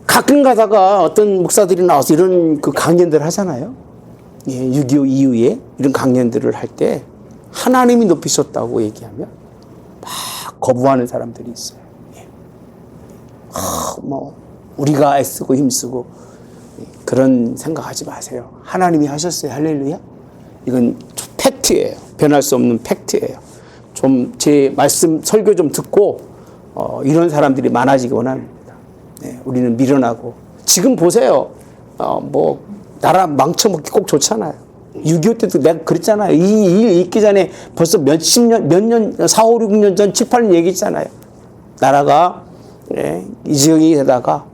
가끔 가다가 어떤 목사들이 나와서 이런 그 강연들 하잖아요. 예, 6.25 이후에 이런 강연들을 할 때 하나님이 높이셨다고 얘기하면 막 거부하는 사람들이 있어요. 예. 뭐 우리가 애쓰고 힘쓰고 그런 생각하지 마세요. 하나님이 하셨어요. 할렐루야. 이건 팩트예요. 변할 수 없는 팩트예요. 좀 제 말씀 설교 좀 듣고 이런 사람들이 많아지기 원합니다. 네, 우리는 미련하고 지금 보세요. 뭐 나라 망쳐먹기 꼭 좋잖아요. 6.25 때도 내가 그랬잖아요. 이 일 있기 전에 벌써 몇십 년, 몇 년, 4, 5, 6년 전, 7, 8년 얘기했잖아요. 나라가 이 지경이 되다가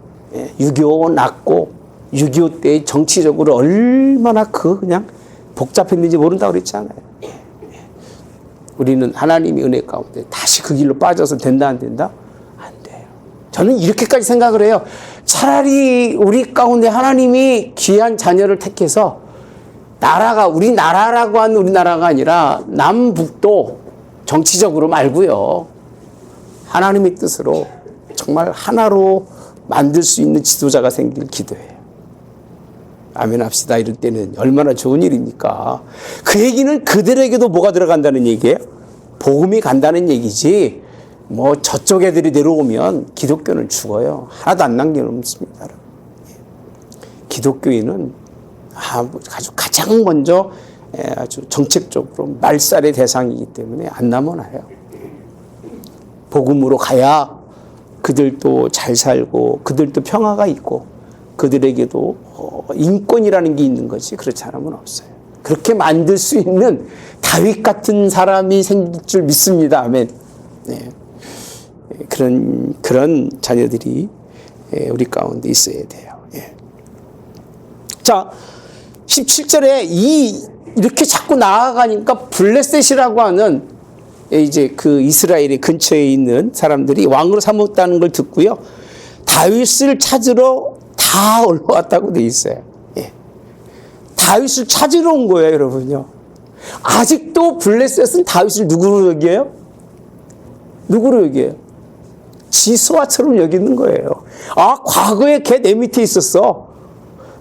6.25 났고 6.25 때 정치적으로 얼마나 그냥 복잡했는지 모른다고 그랬잖아요. 우리는 하나님의 은혜 가운데 다시 그 길로 빠져서 된다 안 된다? 안 돼요. 저는 이렇게까지 생각을 해요. 차라리 우리 가운데 하나님이 귀한 자녀를 택해서 나라가 우리나라라고 하는 우리나라가 아니라 남북도 정치적으로 말고요. 하나님의 뜻으로 정말 하나로 만들 수 있는 지도자가 생길 기도해요. 아멘 합시다. 이럴 때는 얼마나 좋은 일입니까? 그 얘기는 그들에게도 뭐가 들어간다는 얘기예요? 복음이 간다는 얘기지. 뭐 저쪽 애들이 내려오면 기독교는 죽어요. 하나도 안 남겨놓습니다. 기독교인은 아주 가장 먼저 아주 정책적으로 말살의 대상이기 때문에 안 남아나요. 복음으로 가야 그들도 잘 살고 그들도 평화가 있고 그들에게도 인권이라는 게 있는 거지. 그렇지 않으면 없어요. 그렇게 만들 수 있는 다윗 같은 사람이 생길 줄 믿습니다. 아멘. 네. 그런 자녀들이 우리 가운데 있어야 돼요. 예. 자, 17절에 이렇게 자꾸 나아가니까 블레셋이라고 하는 이제 그 이스라엘의 근처에 있는 사람들이 왕으로 삼았다는 걸 듣고요. 다윗을 찾으러 다 올라왔다고 돼 있어요. 예. 다윗을 찾으러 온 거예요, 여러분요. 아직도 블레셋은 다윗을 누구로 여겨요? 누구로 여겨요? 지수와처럼 여기는 거예요. 아, 과거에 걔 내 밑에 있었어.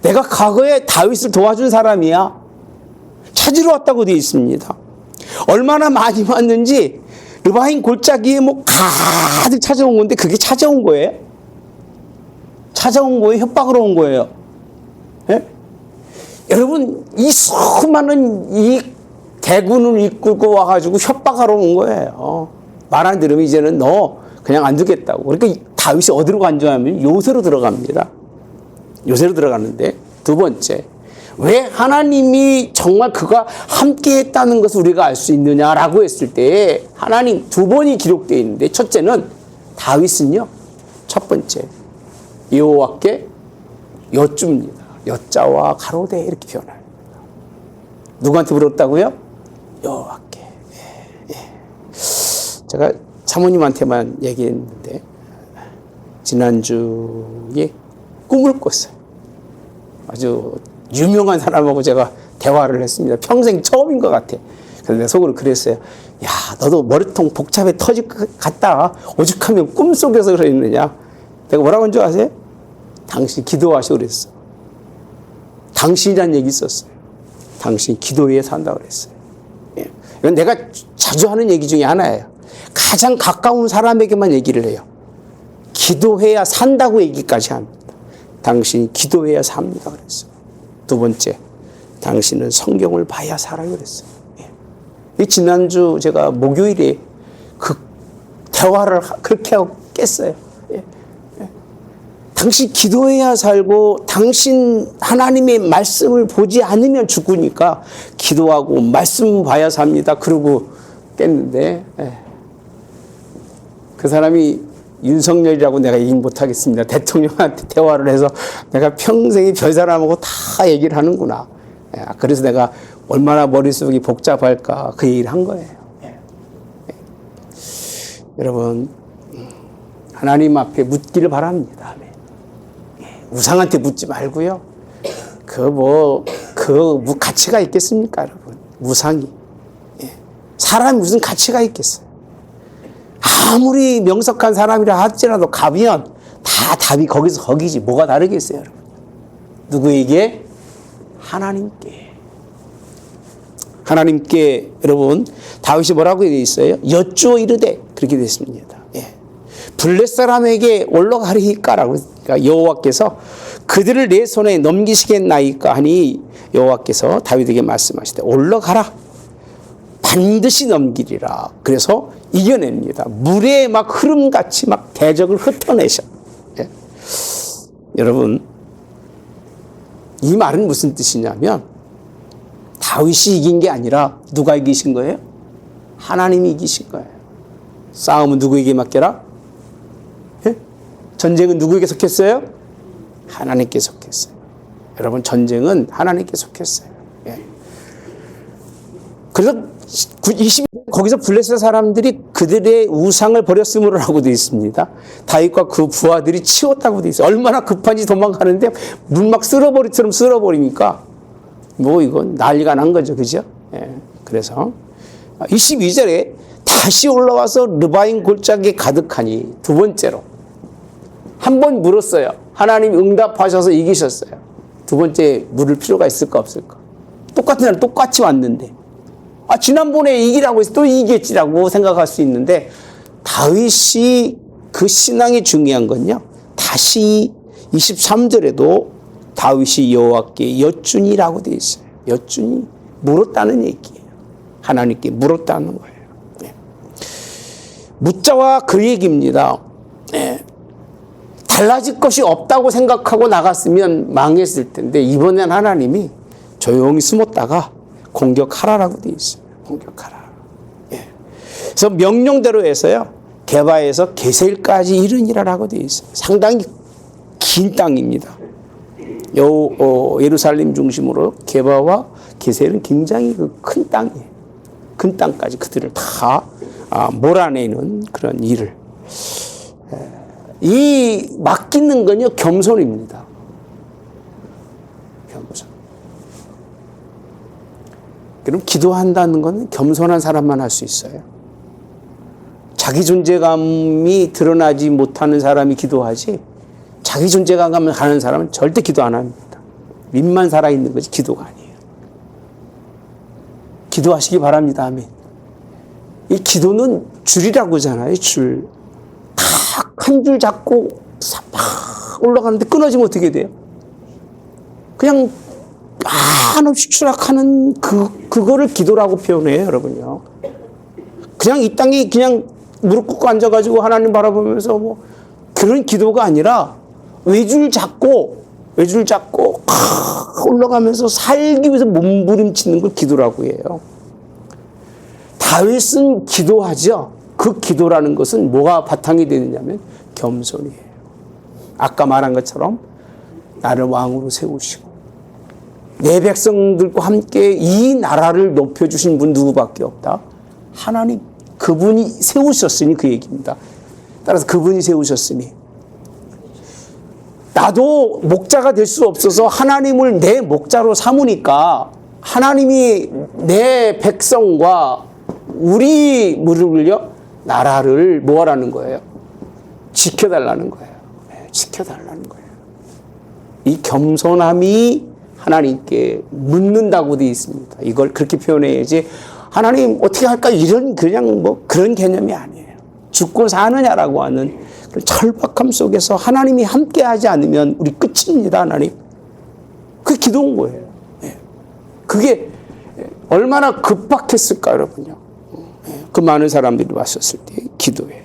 내가 과거에 다윗을 도와준 사람이야. 찾으러 왔다고 되어 있습니다. 얼마나 많이 왔는지 르바임 골짜기에 뭐 가득 찾아온 건데 그게 찾아온 거예요? 찾아온 거예요? 협박으로 온 거예요? 예? 여러분, 이 수많은 이 대군을 이끌고 와가지고 협박하러 온 거예요. 말 안 들으면 이제는 너 그냥 안 두겠다고. 그러니까 다윗이 어디로 간주하면 요새로 들어갑니다. 요새로 들어가는데 두 번째, 왜 하나님이 정말 그가 함께 했다는 것을 우리가 알 수 있느냐라고 했을 때 하나님 두 번이 기록되어 있는데 첫째는 다윗은요, 첫 번째 여호와께 여쭈입니다. 여자와 가로되 이렇게 표현합니다. 누구한테 물었다고요? 여호와께. 제가 사모님한테만 얘기했는데 지난주에 꿈을 꿨어요. 아주 유명한 사람하고 제가 대화를 했습니다. 평생 처음인 것 같아. 그래서 내 속으로 그랬어요. 야, 너도 머리통 복잡해 터질 것 같다. 오죽하면 꿈속에서 그랬느냐. 내가 뭐라고 한 줄 아세요? 당신 기도하시오 그랬어. 당신이란 얘기 있었어요. 당신 기도에 산다고 그랬어요. 예. 이건 내가 자주 하는 얘기 중에 하나예요. 가장 가까운 사람에게만 얘기를 해요. 기도해야 산다고 얘기까지 합니다. 당신이 기도해야 삽니다 그랬어요. 두 번째, 당신은 성경을 봐야 살아요 그랬어요. 예. 지난주 제가 목요일에 그 대화를 그렇게 하고 깼어요. 예. 예. 당신 기도해야 살고 당신 하나님의 말씀을 보지 않으면 죽으니까 기도하고 말씀 봐야 삽니다. 그러고 깼는데 예. 그 사람이 윤석열이라고 내가 얘기 못하겠습니다. 대통령한테 대화를 해서 내가 평생에 별 사람하고 다 얘기를 하는구나. 예, 그래서 내가 얼마나 머릿속이 복잡할까 그 얘기를 한 거예요. 예. 예. 여러분 하나님 앞에 묻기를 바랍니다. 예. 우상한테 묻지 말고요. 그 가치가 있겠습니까 여러분. 우상이. 예. 사람이 무슨 가치가 있겠어요. 아무리 명석한 사람이라 할지라도 가면 다 답이 거기서 거기지. 뭐가 다르겠어요, 여러분? 누구에게? 하나님께. 하나님께, 여러분, 다윗이 뭐라고 되어 있어요? 여쭈어 이르되, 그렇게 되어 있습니다. 예. 블레 사람에게 올라가리까라고, 그러니까 여호와께서 그들을 내 손에 넘기시겠나이까 하니 여호와께서 다윗에게 말씀하시되, 올라가라. 반드시 넘기리라. 그래서 이겨냅니다. 물에 막 흐름같이 막 대적을 흩어내셔. 예. 여러분, 이 말은 무슨 뜻이냐면 다윗이 이긴 게 아니라 누가 이기신 거예요? 하나님이 이기신 거예요. 싸움은 누구에게 맡겨라? 예? 전쟁은 누구에게 속했어요? 하나님께 속했어요. 여러분, 전쟁은 하나님께 속했어요. 예. 그래서 거기서 블레셋 사람들이 그들의 우상을 버렸음으로라고 되어 있습니다. 다윗과 그 부하들이 치웠다고 되어 있어요. 얼마나 급한지 도망가는데 물 막 쓸어버리처럼 쓸어버리니까 뭐 이건 난리가 난 거죠. 그죠? 예. 그래서 22절에 다시 올라와서 르바임 골짜기에 가득하니 두 번째로 한 번 물었어요. 하나님 응답하셔서 이기셨어요. 두 번째 물을 필요가 있을까 없을까? 똑같은 날 똑같이 왔는데 지난번에 이기라고 해서 또 이기겠지라고 생각할 수 있는데 다윗이 그 신앙이 중요한 건요. 다시 23절에도 다윗이 여호와께 여쭈니라고 되어 있어요. 여쭈니 물었다는 얘기예요. 하나님께 물었다는 거예요. 네. 묻자와 그 얘기입니다. 네. 달라질 것이 없다고 생각하고 나갔으면 망했을 텐데 이번엔 하나님이 조용히 숨었다가 공격하라라고 되어 있어요. 공격하라. 예. 그래서 명령대로 해서요. 게바에서 게셀까지 이르니라라고 되어 있어요. 상당히 긴 땅입니다. 예루살렘 중심으로 게바와 게셀은 굉장히 큰 땅이에요. 큰 땅까지 그들을 다 몰아내는 그런 일을. 이 맡기는 건요 겸손입니다. 겸손. 그럼 기도한다는 건 겸손한 사람만 할 수 있어요. 자기 존재감이 드러나지 못하는 사람이 기도하지 자기 존재감을 가는 사람은 절대 기도 안 합니다. 입만 살아있는 거지 기도가 아니에요. 기도하시기 바랍니다. 아멘. 이 기도는 줄이라고 하잖아요. 줄. 탁 한 줄 잡고 막 올라가는데 끊어지면 어떻게 돼요? 그냥 한없이 추락하는 그거를 기도라고 표현해요, 여러분요. 그냥 이 땅에 그냥 무릎 꿇고 앉아가지고 하나님 바라보면서 뭐 그런 기도가 아니라 외줄 잡고 올라가면서 살기 위해서 몸부림치는 걸 기도라고 해요. 다윗은 기도하죠. 그 기도라는 것은 뭐가 바탕이 되느냐면 겸손이에요. 아까 말한 것처럼 나를 왕으로 세우시고 내 백성들과 함께 이 나라를 높여주신 분 누구밖에 없다? 하나님. 그분이 세우셨으니 그 얘기입니다. 따라서 그분이 세우셨으니 나도 목자가 될 수 없어서 하나님을 내 목자로 삼으니까 하나님이 내 백성과 우리 무릎을요, 나라를 뭐 하라는 거예요? 지켜달라는 거예요. 지켜달라는 거예요. 이 겸손함이 하나님께 묻는다고 되어 있습니다. 이걸 그렇게 표현해야지 하나님 어떻게 할까 이런 그냥 뭐 그런 개념이 아니에요. 죽고 사느냐라고 하는 그런 절박함 속에서 하나님이 함께 하지 않으면 우리 끝입니다. 하나님. 그게 기도인 거예요. 그게 얼마나 급박했을까 여러분요. 그 많은 사람들이 왔었을 때 기도예요.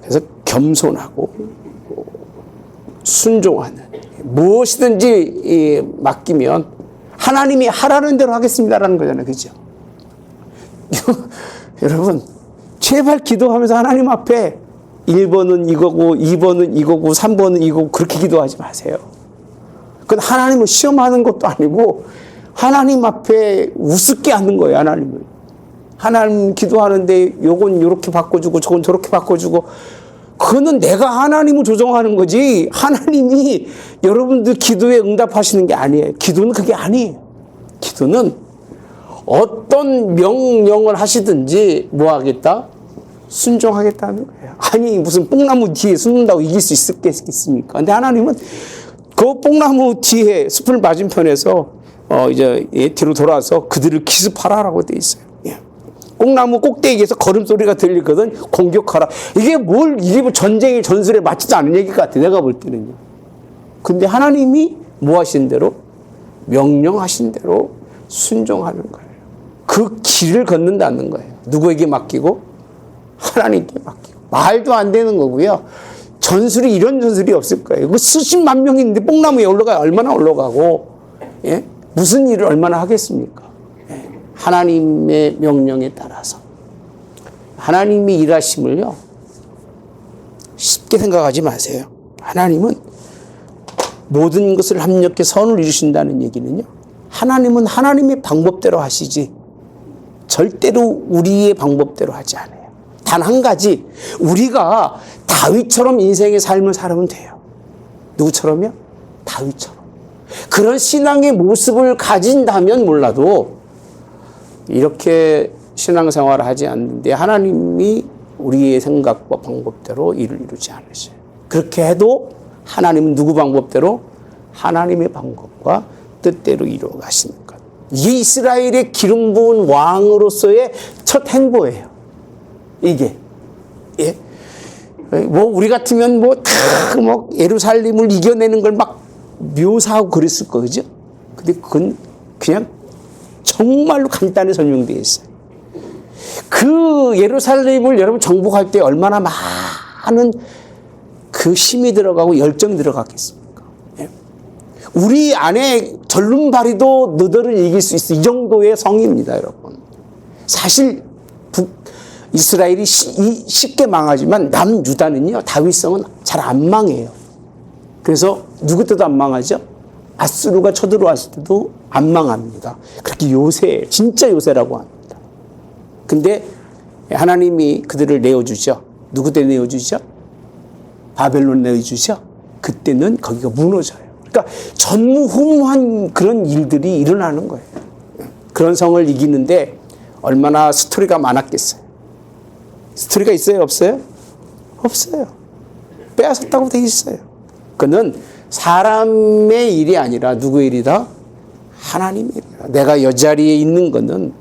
그래서 겸손하고 순종하는, 무엇이든지 맡기면 하나님이 하라는 대로 하겠습니다라는 거잖아요. 그죠? 여러분, 제발 기도하면서 하나님 앞에 1번은 이거고 2번은 이거고 3번은 이거고 그렇게 기도하지 마세요. 그건 하나님을 시험하는 것도 아니고 하나님 앞에 우습게 하는 거예요. 하나님을. 하나님 기도하는데 요건 요렇게 바꿔주고 저건 저렇게 바꿔주고, 그거는 내가 하나님을 조정하는 거지 하나님이 여러분들 기도에 응답하시는 게 아니에요. 기도는 그게 아니에요. 기도는 어떤 명령을 하시든지 뭐 하겠다? 순종하겠다는 거예요. 아니 무슨 뽕나무 뒤에 숨는다고 이길 수 있겠습니까? 근데 하나님은 그 뽕나무 뒤에 숲을 맞은편에서 이제 뒤로 돌아서 그들을 기습하라라고 돼 있어요. 뽕나무 꼭대기에서 걸음소리가 들리거든 공격하라. 이게 뭐 전쟁의 전술에 맞지도 않은 얘기 같아 내가 볼 때는요. 근데 하나님이 뭐 하신 대로 명령하신 대로 순종하는 거예요. 그 길을 걷는다는 거예요. 누구에게 맡기고? 하나님께 맡기고. 말도 안 되는 거고요. 전술이 이런 전술이 없을 거예요. 그 수십만 명이 있는데 뽕나무에 올라가야 얼마나 올라가고, 예? 무슨 일을 얼마나 하겠습니까? 하나님의 명령에 따라서 하나님이 일하심을요 쉽게 생각하지 마세요. 하나님은 모든 것을 합력해 선을 이루신다는 얘기는요, 하나님은 하나님의 방법대로 하시지 절대로 우리의 방법대로 하지 않아요. 단 한 가지, 우리가 다윗처럼 인생의 삶을 살면 돼요. 누구처럼요? 다윗처럼. 그런 신앙의 모습을 가진다면 몰라도 이렇게 신앙생활을 하지 않는데 하나님이 우리의 생각과 방법대로 일을 이루지 않으셔요. 그렇게 해도 하나님은 누구 방법대로? 하나님의 방법과 뜻대로 이루어 가시는 것. 이게 이스라엘의 기름 부은 왕으로서의 첫 행보예요. 이게. 예? 뭐 우리 같으면 뭐 예루살렘을 이겨내는 걸 막 묘사하고 그랬을 거죠. 근데 그건 그냥 정말로 간단히 설명되어 있어요. 그 예루살렘을 여러분 정복할 때 얼마나 많은 그 힘이 들어가고 열정이 들어갔겠습니까? 우리 안에 절름발이도 너들을 이길 수 있어. 이 정도의 성입니다, 여러분. 사실 이스라엘이 쉽게 망하지만 남유다는요, 다윗성은 잘 안 망해요. 그래서 누구 때도 안 망하죠? 아수르가 쳐들어왔을 때도 안 망합니다. 그렇게 요새, 진짜 요새라고 합니다. 근데 하나님이 그들을 내어주죠. 누구 때 내어주죠? 바벨론 내어주죠. 그때는 거기가 무너져요. 그러니까 전무후무한 그런 일들이 일어나는 거예요. 그런 성을 이기는데 얼마나 스토리가 많았겠어요. 스토리가 있어요? 없어요? 없어요. 빼앗았다고 돼 있어요. 그는 사람의 일이 아니라 누구의 일이다? 하나님의 일이다. 내가 이 자리에 있는 거는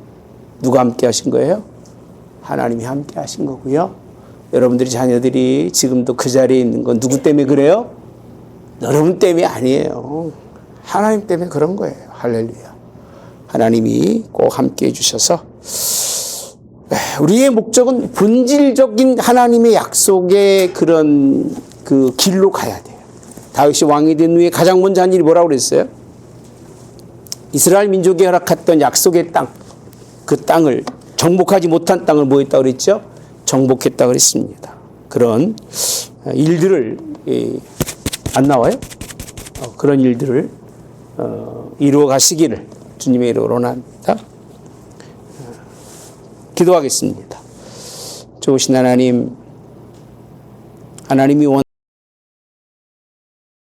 누가 함께 하신 거예요? 하나님이 함께 하신 거고요. 여러분들이 자녀들이 지금도 그 자리에 있는 건 누구 때문에 그래요? 여러분 때문에 아니에요. 하나님 때문에 그런 거예요. 할렐루야. 하나님이 꼭 함께 해주셔서 우리의 목적은 본질적인 하나님의 약속의 그런 그 길로 가야 돼요. 다윗이 왕이 된 후에 가장 먼저 한 일이 뭐라고 그랬어요? 이스라엘 민족이 허락했던 약속의 땅, 그 땅을 정복하지 못한 땅을 뭐 했다고 그랬죠? 정복했다고 그랬습니다. 그런 일들을 안 나와요? 그런 일들을 이루어 가시기를 주님의 이름으로 원합니다. 기도하겠습니다. 좋으신 하나님, 하나님이